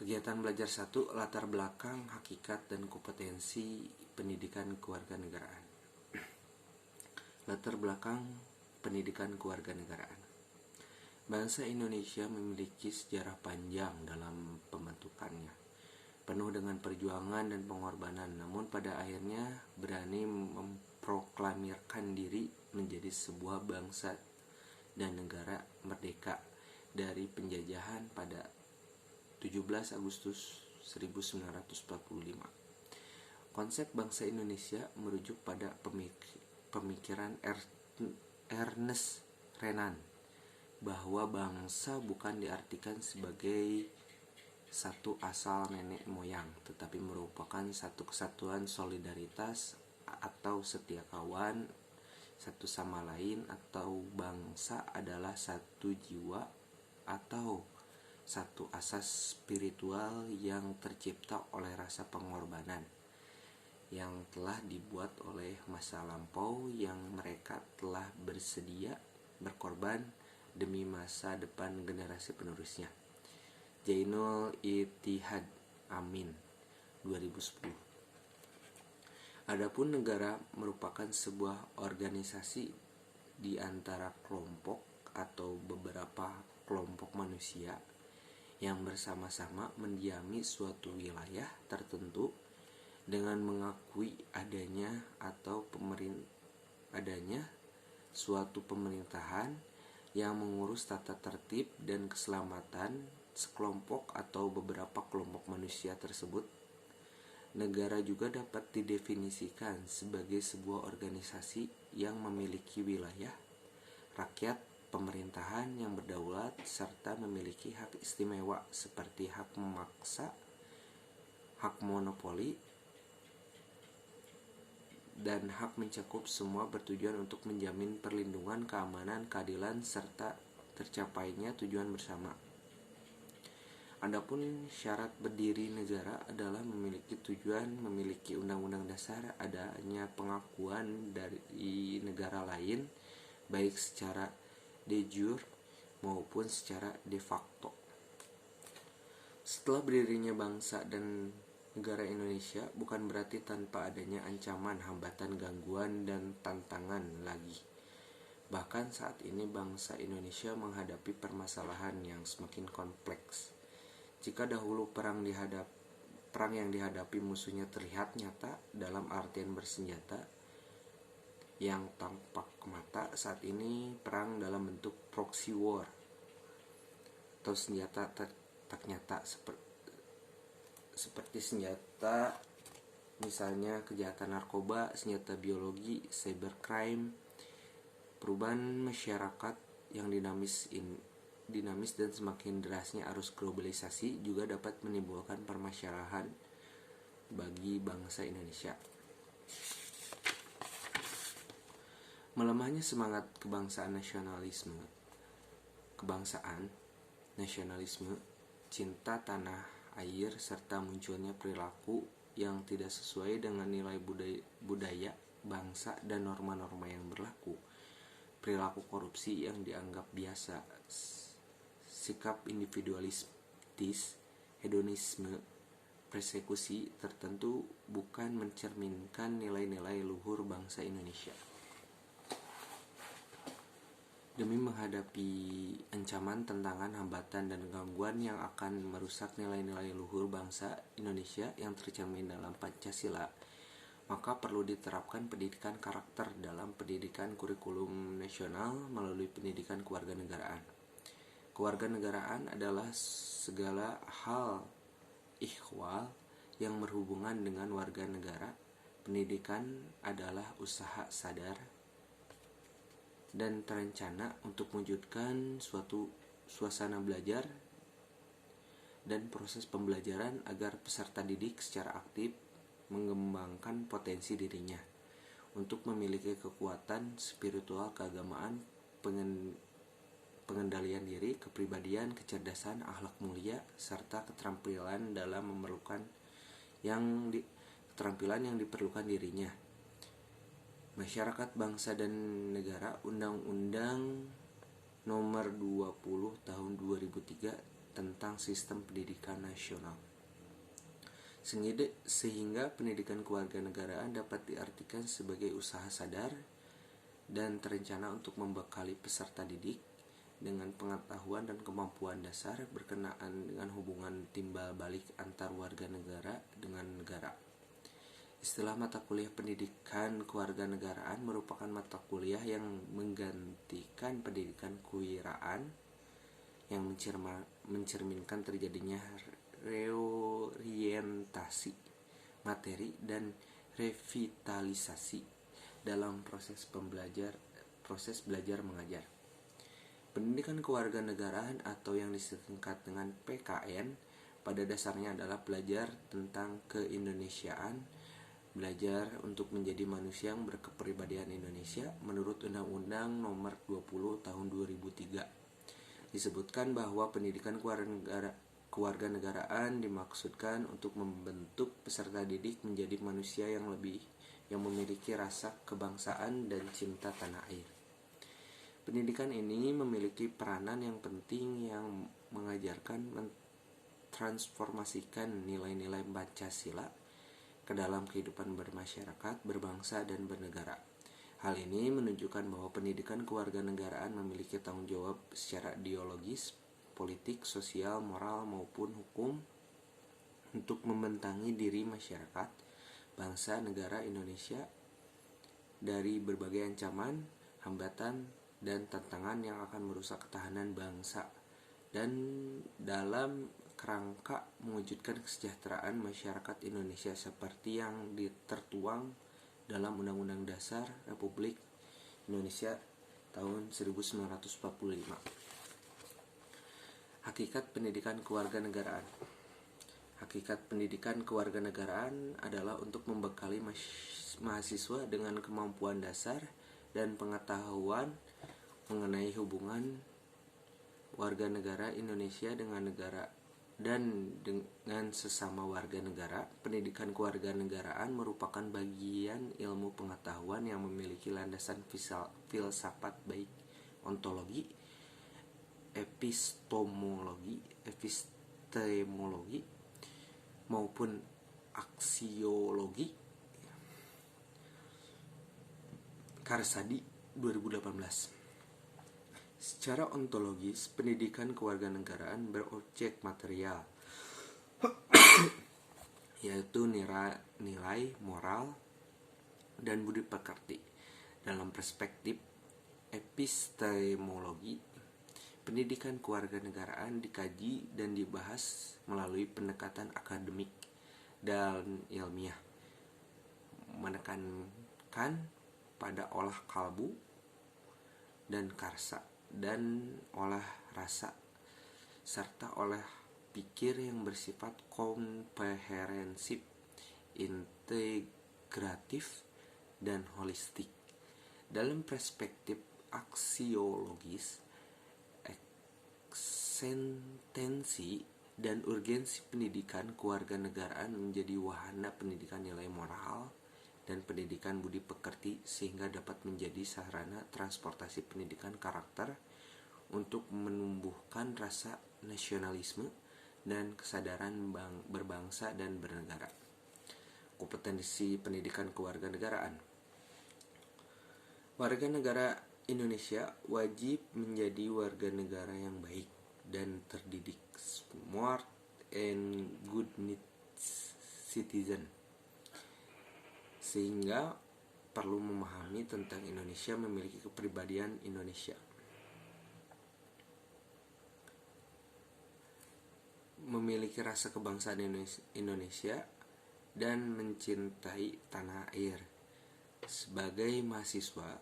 Kegiatan belajar 1, latar belakang, hakikat, dan kompetensi pendidikan kewarganegaraan. Latar belakang pendidikan kewarganegaraan. Bangsa Indonesia memiliki sejarah panjang dalam pembentukannya, penuh dengan perjuangan dan pengorbanan, namun pada akhirnya berani memproklamirkan diri menjadi sebuah bangsa dan negara merdeka dari penjajahan pada 17 Agustus 1945. Konsep bangsa Indonesia merujuk pada pemikiran Ernest Renan bahwa bangsa bukan diartikan sebagai satu asal nenek moyang, tetapi merupakan satu kesatuan solidaritas atau setia kawan satu sama lain, atau bangsa adalah satu jiwa atau satu asas spiritual yang tercipta oleh rasa pengorbanan yang telah dibuat oleh masa lampau yang mereka telah bersedia berkorban demi masa depan generasi penerusnya. Jainul Ittihad Amin 2010. Adapun negara merupakan sebuah organisasi di antara kelompok atau beberapa kelompok manusia yang bersama-sama mendiami suatu wilayah tertentu dengan mengakui adanya suatu pemerintahan yang mengurus tata tertib dan keselamatan sekelompok atau beberapa kelompok manusia tersebut. Negara juga dapat didefinisikan sebagai sebuah organisasi yang memiliki wilayah, rakyat, pemerintahan yang berdaulat, serta memiliki hak istimewa seperti hak memaksa, hak monopoli, dan hak mencakup semua bertujuan untuk menjamin perlindungan, keamanan, keadilan, serta tercapainya tujuan bersama. Adapun syarat berdiri negara adalah memiliki tujuan, memiliki undang-undang dasar, adanya pengakuan dari negara lain, baik secara de jure maupun secara de facto. Setelah berdirinya bangsa dan negara Indonesia bukan berarti tanpa adanya ancaman, hambatan, gangguan, dan tantangan lagi. Bahkan saat ini bangsa Indonesia menghadapi permasalahan yang semakin kompleks. Jika dahulu perang yang dihadapi musuhnya terlihat nyata dalam artian bersenjata yang tampak mata, saat ini perang dalam bentuk proxy war atau senjata tak nyata seperti senjata misalnya kejahatan narkoba, senjata biologi, cybercrime. Perubahan masyarakat yang dinamis dan semakin derasnya arus globalisasi juga dapat menimbulkan permasalahan bagi bangsa Indonesia. Melemahnya semangat nasionalisme, cinta tanah air, serta munculnya perilaku yang tidak sesuai dengan nilai budaya bangsa dan norma-norma yang berlaku, perilaku korupsi yang dianggap biasa, sikap individualistis, hedonisme, persekusi tertentu bukan mencerminkan nilai-nilai luhur bangsa Indonesia. Demi menghadapi ancaman, tantangan, hambatan, dan gangguan yang akan merusak nilai-nilai luhur bangsa Indonesia yang tercermin dalam Pancasila, maka perlu diterapkan pendidikan karakter dalam pendidikan kurikulum nasional melalui pendidikan kewarganegaraan. Kewarganegaraan adalah segala hal ihwal yang berhubungan dengan warga negara. Pendidikan adalah usaha sadar dan terencana untuk mewujudkan suatu suasana belajar dan proses pembelajaran agar peserta didik secara aktif mengembangkan potensi dirinya untuk memiliki kekuatan spiritual, keagamaan, pengendalian diri, kepribadian, kecerdasan, akhlak mulia, serta keterampilan yang diperlukan dirinya. Masyarakat, bangsa, dan negara. Undang-Undang Nomor 20 Tahun 2003 tentang sistem pendidikan nasional. Sehingga pendidikan kewarganegaraan dapat diartikan sebagai usaha sadar dan terencana untuk membekali peserta didik dengan pengetahuan dan kemampuan dasar berkenaan dengan hubungan timbal balik antar warga negara dengan negara. Istilah mata kuliah pendidikan kewarganegaraan merupakan mata kuliah yang menggantikan pendidikan kewiraan yang mencerminkan terjadinya reorientasi materi dan revitalisasi dalam proses belajar mengajar. Pendidikan kewarganegaraan atau yang disingkat dengan PKN pada dasarnya adalah belajar tentang keindonesiaan, belajar untuk menjadi manusia yang berkepribadian Indonesia menurut Undang-Undang Nomor 20 Tahun 2003. Disebutkan bahwa pendidikan kewarganegaraan dimaksudkan untuk membentuk peserta didik menjadi manusia yang memiliki rasa kebangsaan dan cinta tanah air. Pendidikan ini memiliki peranan yang penting yang mengajarkan mentransformasikan nilai-nilai Pancasila ke dalam kehidupan bermasyarakat, berbangsa, dan bernegara. Hal ini menunjukkan bahwa pendidikan kewarganegaraan memiliki tanggung jawab secara ideologis, politik, sosial, moral, maupun hukum untuk membentangi diri masyarakat, bangsa, negara Indonesia dari berbagai ancaman, hambatan, dan tantangan yang akan merusak ketahanan bangsa dan dalam kerangka mewujudkan kesejahteraan masyarakat Indonesia seperti yang tertuang dalam Undang-Undang Dasar Republik Indonesia tahun 1945. Hakikat pendidikan kewarganegaraan. Hakikat pendidikan kewarganegaraan adalah untuk membekali mahasiswa dengan kemampuan dasar dan pengetahuan mengenai hubungan warga negara Indonesia dengan negara dan dengan sesama warga negara. Pendidikan kewarganegaraan merupakan bagian ilmu pengetahuan yang memiliki landasan filsafat baik ontologi, epistemologi maupun aksiologi. Karsadi 2018. Secara ontologis, pendidikan kewarganegaraan berobjek material, yaitu nilai moral dan budi pekerti. Dalam perspektif epistemologi, pendidikan kewarganegaraan dikaji dan dibahas melalui pendekatan akademik dan ilmiah, menekankan pada olah kalbu dan karsa dan olah rasa serta olah pikir yang bersifat komprehensif, integratif, dan holistik. Dalam perspektif aksiologis, eksistensi dan urgensi pendidikan kewarganegaraan menjadi wahana pendidikan nilai moral dan pendidikan budi pekerti sehingga dapat menjadi sarana transportasi pendidikan karakter untuk menumbuhkan rasa nasionalisme dan kesadaran berbangsa dan bernegara. Kompetensi pendidikan kewarganegaraan. Warga negara Indonesia wajib menjadi warga negara yang baik dan terdidik, smart and good citizen, sehingga perlu memahami tentang Indonesia, memiliki kepribadian Indonesia, memiliki rasa kebangsaan Indonesia, dan mencintai tanah air. Sebagai mahasiswa,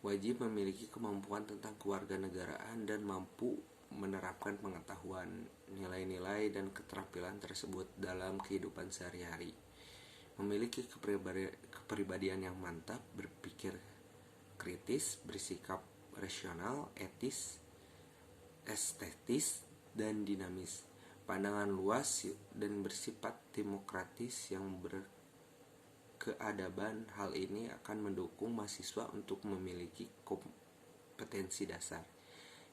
wajib memiliki kemampuan tentang kewarganegaraan dan mampu menerapkan pengetahuan, nilai-nilai, dan keterampilan tersebut dalam kehidupan sehari-hari. Memiliki kepribadian yang mantap, berpikir kritis, bersikap rasional, etis, estetis, dan dinamis, pandangan luas dan bersifat demokratis yang berkeadaban. Hal ini akan mendukung mahasiswa untuk memiliki kompetensi dasar,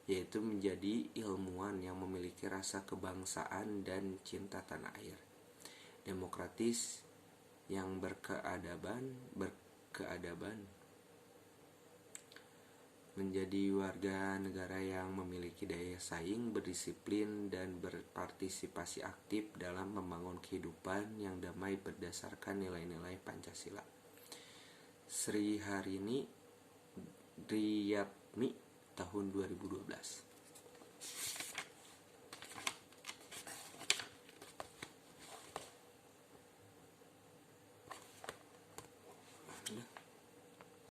yaitu menjadi ilmuwan yang memiliki rasa kebangsaan dan cinta tanah air, demokratis, yang berkeadaban, menjadi warga negara yang memiliki daya saing, berdisiplin, dan berpartisipasi aktif dalam membangun kehidupan yang damai berdasarkan nilai-nilai Pancasila. Sri Harini Diyatmi, tahun 2012.